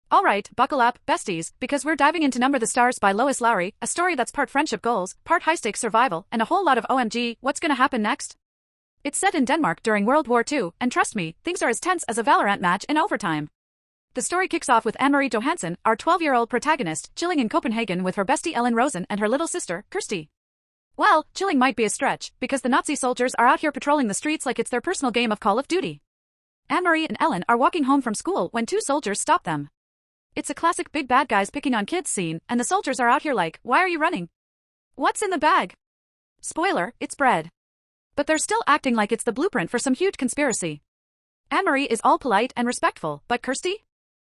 Alright, buckle up, besties, because we're diving into Number the Stars by Lois Lowry, a story that's part friendship goals, part high-stakes survival, and a whole lot of OMG, what's gonna happen next? It's set in Denmark during World War II, and trust me, things are as tense as a Valorant match in overtime. The story kicks off with Annemarie Johansson, our 12-year-old protagonist, chilling in Copenhagen with her bestie Ellen Rosen and her little sister, Kirsty. Well, chilling might be a stretch, because the Nazi soldiers are out here patrolling the streets like it's their personal game of Call of Duty. Annemarie and Ellen are walking home from school when two soldiers stop them. It's a classic big bad guys picking on kids scene, and the soldiers are out here like, why are you running? What's in the bag? Spoiler, it's bread. But they're still acting like it's the blueprint for some huge conspiracy. Annemarie is all polite and respectful, but Kirsty?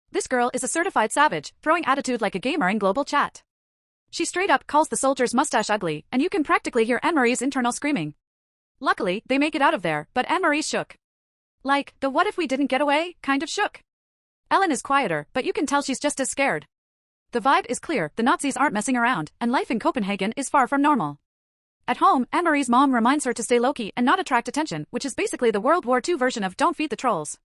This girl is a certified savage, throwing attitude like a gamer in global chat. She straight up calls the soldier's mustache ugly, and you can practically hear Annemarie's internal screaming. Luckily, they make it out of there, but Annemarie's shook. Like, the what if we didn't get away, kind of shook. Ellen is quieter, but you can tell she's just as scared. The vibe is clear, the Nazis aren't messing around, and life in Copenhagen is far from normal. At home, Annemarie's mom reminds her to stay low-key and not attract attention, which is basically the World War II version of Don't Feed the Trolls.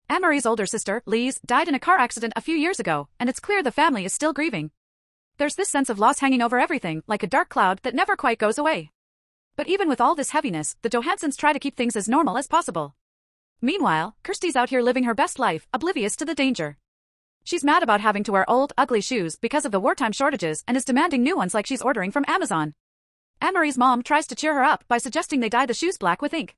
Annemarie's older sister, Lise, died in a car accident a few years ago, and it's clear the family is still grieving. There's this sense of loss hanging over everything, like a dark cloud that never quite goes away. But even with all this heaviness, the Johanssons try to keep things as normal as possible. Meanwhile, Kirsty's out here living her best life, oblivious to the danger. She's mad about having to wear old, ugly shoes because of the wartime shortages and is demanding new ones like she's ordering from Amazon. Annemarie's mom tries to cheer her up by suggesting they dye the shoes black with ink.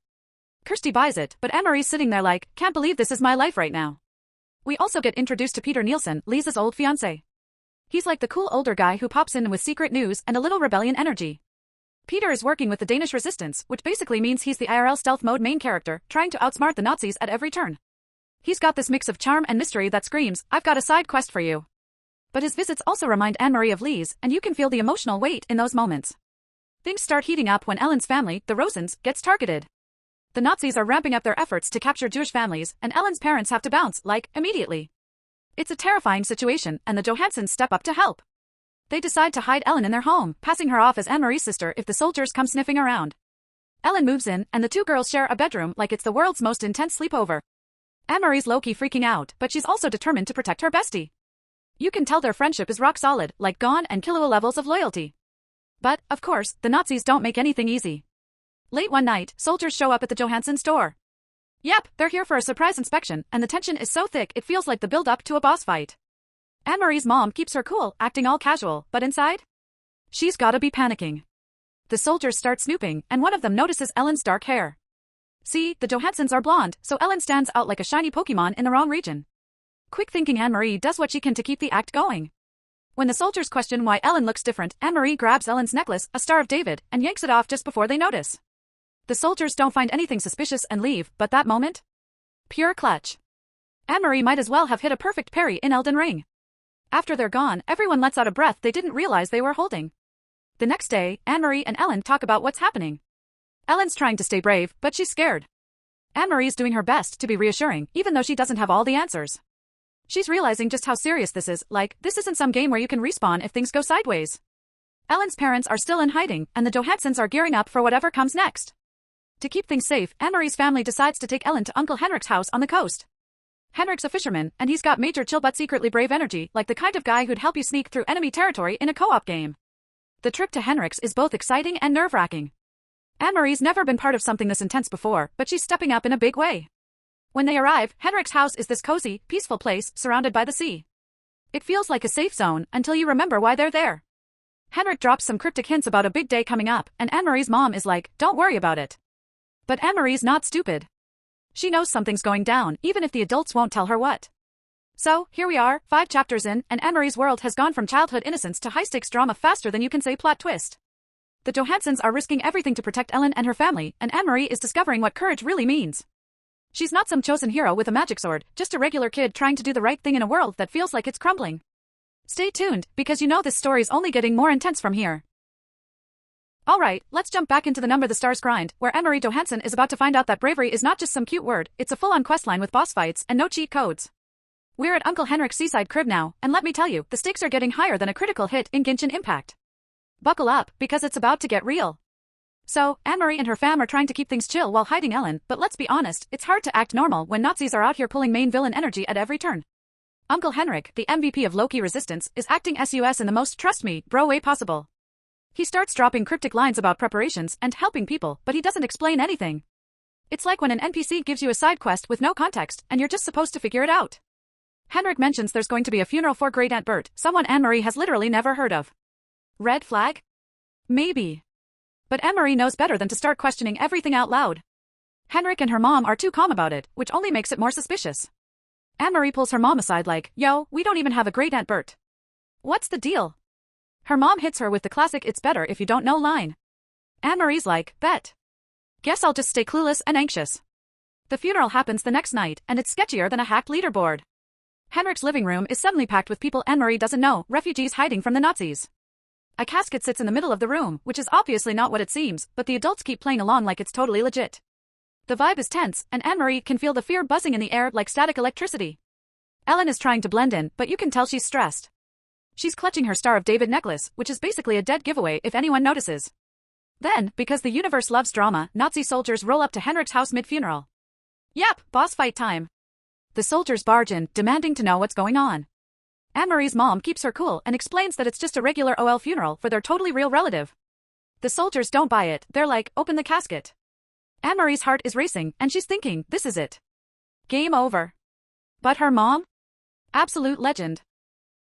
Kirsty buys it, but Annemarie's sitting there like, can't believe this is my life right now. We also get introduced to Peter Nielsen, Lisa's old fiancé. He's like the cool older guy who pops in with secret news and a little rebellion energy. Peter is working with the Danish resistance, which basically means he's the IRL stealth mode main character, trying to outsmart the Nazis at every turn. He's got this mix of charm and mystery that screams, I've got a side quest for you. But his visits also remind Annemarie of Lise, and you can feel the emotional weight in those moments. Things start heating up when Ellen's family, the Rosens, gets targeted. The Nazis are ramping up their efforts to capture Jewish families, and Ellen's parents have to bounce, like, immediately. It's a terrifying situation, and the Johanssons step up to help. They decide to hide Ellen in their home, passing her off as Annemarie's sister if the soldiers come sniffing around. Ellen moves in, and the two girls share a bedroom like it's the world's most intense sleepover. Annemarie's low-key freaking out, but she's also determined to protect her bestie. You can tell their friendship is rock solid, like Gone and Killua levels of loyalty. But, of course, the Nazis don't make anything easy. Late one night, soldiers show up at the Johanssons' door. Yep, they're here for a surprise inspection, and the tension is so thick it feels like the build-up to a boss fight. Annemarie's mom keeps her cool, acting all casual, but inside? She's gotta be panicking. The soldiers start snooping, and one of them notices Ellen's dark hair. See, the Johanssons are blonde, so Ellen stands out like a shiny Pokemon in the wrong region. Quick-thinking Annemarie does what she can to keep the act going. When the soldiers question why Ellen looks different, Annemarie grabs Ellen's necklace, a Star of David, and yanks it off just before they notice. The soldiers don't find anything suspicious and leave, but that moment? Pure clutch. Annemarie might as well have hit a perfect parry in Elden Ring. After they're gone, everyone lets out a breath they didn't realize they were holding. The next day, Annemarie and Ellen talk about what's happening. Ellen's trying to stay brave, but she's scared. Annemarie's doing her best to be reassuring, even though she doesn't have all the answers. She's realizing just how serious this is, like, this isn't some game where you can respawn if things go sideways. Ellen's parents are still in hiding, and the Johanssons are gearing up for whatever comes next. To keep things safe, Annemarie's family decides to take Ellen to Uncle Henrik's house on the coast. Henrik's a fisherman, and he's got major chill but secretly brave energy, like the kind of guy who'd help you sneak through enemy territory in a co-op game. The trip to Henrik's is both exciting and nerve-wracking. Annemarie's never been part of something this intense before, but she's stepping up in a big way. When they arrive, Henrik's house is this cozy, peaceful place, surrounded by the sea. It feels like a safe zone, until you remember why they're there. Henrik drops some cryptic hints about a big day coming up, and Annemarie's mom is like, don't worry about it. But Annemarie's not stupid. She knows something's going down, even if the adults won't tell her what. So, here we are, 5 chapters in, and Annemarie's world has gone from childhood innocence to high-stakes drama faster than you can say plot twist. The Johanssons are risking everything to protect Ellen and her family, and Annemarie is discovering what courage really means. She's not some chosen hero with a magic sword, just a regular kid trying to do the right thing in a world that feels like it's crumbling. Stay tuned, because you know this story's only getting more intense from here. Alright, let's jump back into the Number the Stars grind, where Annemarie Johansson is about to find out that bravery is not just some cute word, it's a full-on questline with boss fights and no cheat codes. We're at Uncle Henrik's seaside crib now, and let me tell you, the stakes are getting higher than a critical hit in Genshin Impact. Buckle up, because it's about to get real. So, Annemarie and her fam are trying to keep things chill while hiding Ellen, but let's be honest, it's hard to act normal when Nazis are out here pulling main villain energy at every turn. Uncle Henrik, the MVP of lowkey resistance, is acting sus in the most trust me, bro way possible. He starts dropping cryptic lines about preparations and helping people, but he doesn't explain anything. It's like when an NPC gives you a side quest with no context, and you're just supposed to figure it out. Henrik mentions there's going to be a funeral for Great Aunt Bert, someone Annemarie has literally never heard of. Red flag? Maybe. But Annemarie knows better than to start questioning everything out loud. Henrik and her mom are too calm about it, which only makes it more suspicious. Annemarie pulls her mom aside like, yo, we don't even have a Great Aunt Bert. What's the deal? Her mom hits her with the classic it's better if you don't know line. Annemarie's like, bet. Guess I'll just stay clueless and anxious. The funeral happens the next night, and it's sketchier than a hacked leaderboard. Henrik's living room is suddenly packed with people Annemarie doesn't know, refugees hiding from the Nazis. A casket sits in the middle of the room, which is obviously not what it seems, but the adults keep playing along like it's totally legit. The vibe is tense, and Annemarie can feel the fear buzzing in the air like static electricity. Ellen is trying to blend in, but you can tell she's stressed. She's clutching her Star of David necklace, which is basically a dead giveaway if anyone notices. Then, because the universe loves drama, Nazi soldiers roll up to Henrik's house mid-funeral. Yep, boss fight time. The soldiers barge in, demanding to know what's going on. Annemarie's mom keeps her cool and explains that it's just a regular OL funeral for their totally real relative. The soldiers don't buy it, they're like, open the casket. Annemarie's heart is racing, and she's thinking, this is it. Game over. But her mom? Absolute legend.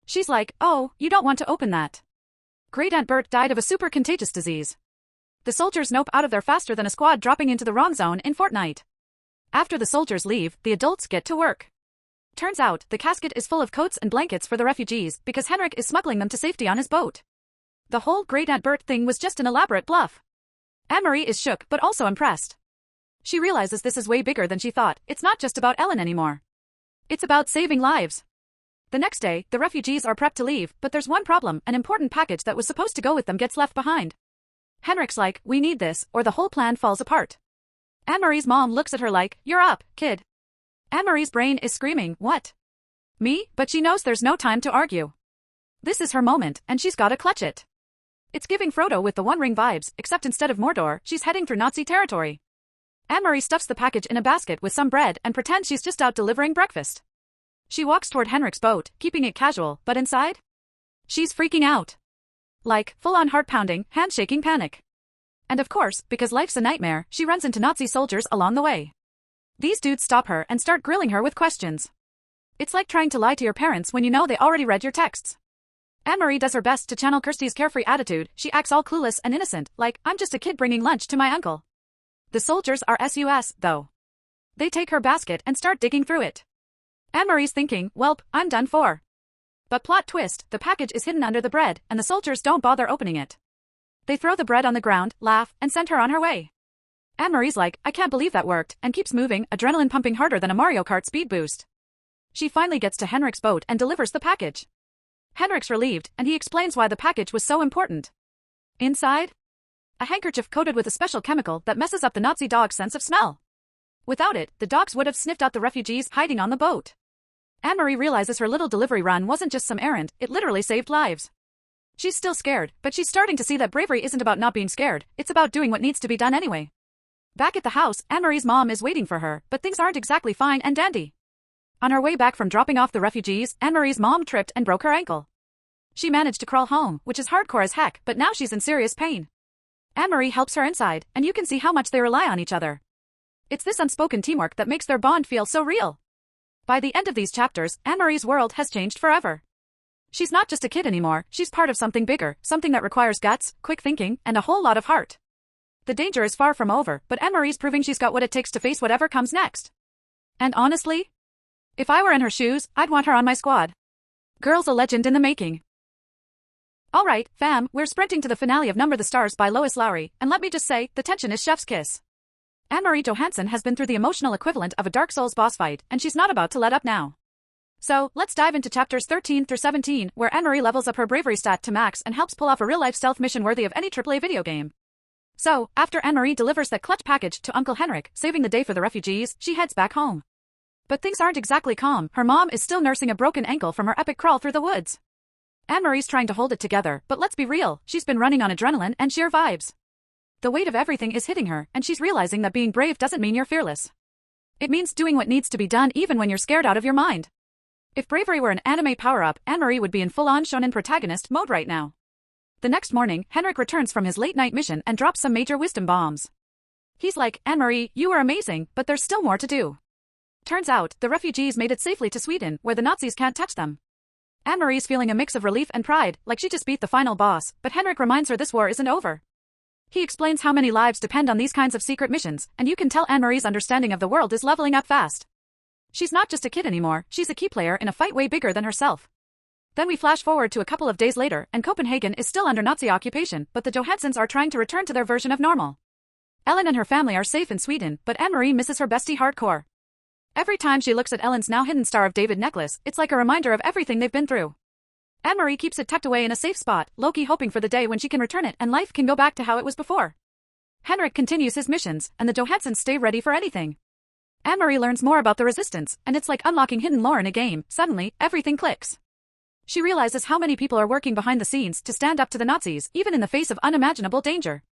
She's like, oh, you don't want to open that. Great Aunt Bert died of a super contagious disease. The soldiers nope out of there faster than a squad dropping into the wrong zone in Fortnite. After the soldiers leave, the adults get to work. Turns out, the casket is full of coats and blankets for the refugees because Henrik is smuggling them to safety on his boat. The whole Great Aunt Bert thing was just an elaborate bluff. Annemarie is shook but also impressed. She realizes this is way bigger than she thought. It's not just about Ellen anymore. It's about saving lives. The next day, the refugees are prepped to leave, but there's one problem: an important package that was supposed to go with them gets left behind. Henrik's like, we need this, or the whole plan falls apart. Annemarie's mom looks at her like, you're up, kid. Annemarie's brain is screaming, what? Me? But she knows there's no time to argue. This is her moment, and she's gotta clutch it. It's giving Frodo with the One Ring vibes, except instead of Mordor, she's heading through Nazi territory. Annemarie stuffs the package in a basket with some bread and pretends she's just out delivering breakfast. She walks toward Henrik's boat, keeping it casual, but inside? She's freaking out. Like, full-on heart-pounding, hand-shaking panic. And of course, because life's a nightmare, she runs into Nazi soldiers along the way. These dudes stop her and start grilling her with questions. It's like trying to lie to your parents when you know they already read your texts. Annemarie does her best to channel Kirsty's carefree attitude. She acts all clueless and innocent, like, I'm just a kid bringing lunch to my uncle. The soldiers are sus, though. They take her basket and start digging through it. Annemarie's thinking, welp, I'm done for. But plot twist, the package is hidden under the bread, and the soldiers don't bother opening it. They throw the bread on the ground, laugh, and send her on her way. Annemarie's like, I can't believe that worked, and keeps moving, adrenaline pumping harder than a Mario Kart speed boost. She finally gets to Henrik's boat and delivers the package. Henrik's relieved, and he explains why the package was so important. Inside? A handkerchief coated with a special chemical that messes up the Nazi dog's sense of smell. Without it, the dogs would have sniffed out the refugees hiding on the boat. Annemarie realizes her little delivery run wasn't just some errand, it literally saved lives. She's still scared, but she's starting to see that bravery isn't about not being scared, it's about doing what needs to be done anyway. Back at the house, Annemarie's mom is waiting for her, but things aren't exactly fine and dandy. On her way back from dropping off the refugees, Annemarie's mom tripped and broke her ankle. She managed to crawl home, which is hardcore as heck, but now she's in serious pain. Annemarie helps her inside, and you can see how much they rely on each other. It's this unspoken teamwork that makes their bond feel so real. By the end of these chapters, Annemarie's world has changed forever. She's not just a kid anymore, she's part of something bigger, something that requires guts, quick thinking, and a whole lot of heart. The danger is far from over, but Annemarie's proving she's got what it takes to face whatever comes next. And honestly, if I were in her shoes, I'd want her on my squad. Girl's a legend in the making. Alright, fam, we're sprinting to the finale of Number the Stars by Lois Lowry, and let me just say, the tension is chef's kiss. Annemarie Johansson has been through the emotional equivalent of a Dark Souls boss fight, and she's not about to let up now. So, let's dive into chapters 13 through 17, where Annemarie levels up her bravery stat to max and helps pull off a real-life stealth mission worthy of any AAA video game. So, after Annemarie delivers that clutch package to Uncle Henrik, saving the day for the refugees, she heads back home. But things aren't exactly calm, her mom is still nursing a broken ankle from her epic crawl through the woods. Annemarie's trying to hold it together, but let's be real, she's been running on adrenaline and sheer vibes. The weight of everything is hitting her, and she's realizing that being brave doesn't mean you're fearless. It means doing what needs to be done even when you're scared out of your mind. If bravery were an anime power-up, Annemarie would be in full-on shonen protagonist mode right now. The next morning, Henrik returns from his late-night mission and drops some major wisdom bombs. He's like, Annemarie, you were amazing, but there's still more to do. Turns out, the refugees made it safely to Sweden, where the Nazis can't touch them. Annemarie's feeling a mix of relief and pride, like she just beat the final boss, but Henrik reminds her this war isn't over. He explains how many lives depend on these kinds of secret missions, and you can tell Annemarie's understanding of the world is leveling up fast. She's not just a kid anymore, she's a key player in a fight way bigger than herself. Then we flash forward to a couple of days later, and Copenhagen is still under Nazi occupation, but the Johansons are trying to return to their version of normal. Ellen and her family are safe in Sweden, but Annemarie misses her bestie hardcore. Every time she looks at Ellen's now hidden Star of David necklace, it's like a reminder of everything they've been through. Annemarie keeps it tucked away in a safe spot, lowkey hoping for the day when she can return it and life can go back to how it was before. Henrik continues his missions, and the Johansons stay ready for anything. Annemarie learns more about the resistance, and it's like unlocking hidden lore in a game. Suddenly, everything clicks. She realizes how many people are working behind the scenes to stand up to the Nazis, even in the face of unimaginable danger.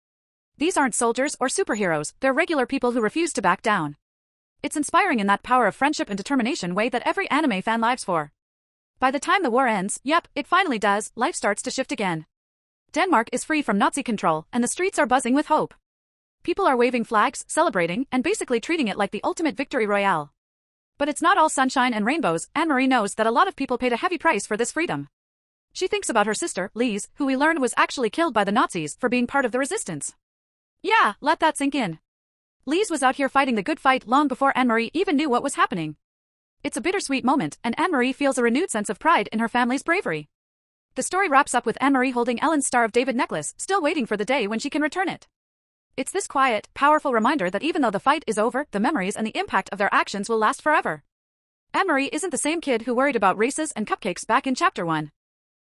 These aren't soldiers or superheroes, they're regular people who refuse to back down. It's inspiring in that power of friendship and determination way that every anime fan lives for. By the time the war ends, yep, it finally does, life starts to shift again. Denmark is free from Nazi control, and the streets are buzzing with hope. People are waving flags, celebrating, and basically treating it like the ultimate victory royale. But it's not all sunshine and rainbows. Annemarie knows that a lot of people paid a heavy price for this freedom. She thinks about her sister, Lise, who we learn was actually killed by the Nazis for being part of the resistance. Yeah, let that sink in. Lise was out here fighting the good fight long before Annemarie even knew what was happening. It's a bittersweet moment, and Annemarie feels a renewed sense of pride in her family's bravery. The story wraps up with Annemarie holding Ellen's Star of David necklace, still waiting for the day when she can return it. It's this quiet, powerful reminder that even though the fight is over, the memories and the impact of their actions will last forever. Annemarie isn't the same kid who worried about races and cupcakes back in Chapter 1.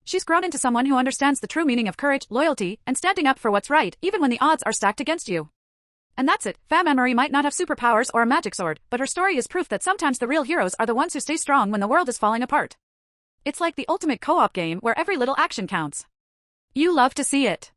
She's grown into someone who understands the true meaning of courage, loyalty, and standing up for what's right, even when the odds are stacked against you. And that's it. Annemarie might not have superpowers or a magic sword, but her story is proof that sometimes the real heroes are the ones who stay strong when the world is falling apart. It's like the ultimate co-op game where every little action counts. You love to see it.